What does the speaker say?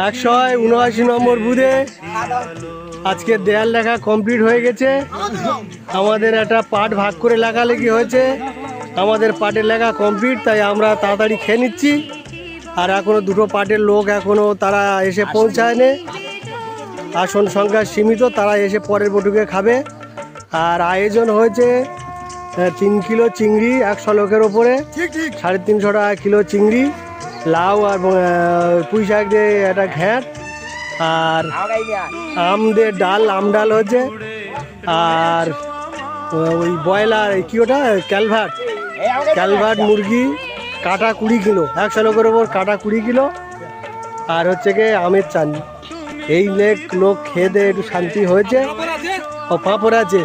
179 নম্বর বুথে আজকে দেয়াল লেখা কমপ্লিট হয়ে গেছে। আমাদের একটা পার্ট ভাগ করে লেখালেখি হয়েছে, আমাদের পার্টের লেখা কমপ্লিট, তাই আমরা তাড়াতাড়ি খেয়ে নিচ্ছি। আর এখনও দুটো পার্টের লোক এখনও তারা এসে পৌঁছায়নি, আসন সংখ্যা সীমিত, তারা এসে পরের বটুকে খাবে। আর আয়োজন হয়েছে 3 কিলো চিংড়ি 100 লোকের ওপরে, 350 টাকা কিলো চিংড়ি, লাউ আর পুঁই শাক দিয়ে একটা ঘ্যাঁট, আর আম দিয়ে ডাল, আম ডাল হচ্ছে, আর ওই ব্রয়লার কি ওটা ক্যালভার্ট মুরগি কাটা 20 কিলো, 100 লোকের ওপর কাটা 20 কিলো, আর হচ্ছে গিয়ে আমের চাটনি। এই লোক খেয়ে দিয়ে একটু শান্তি হয়েছে। ও পাঁপড় আছে।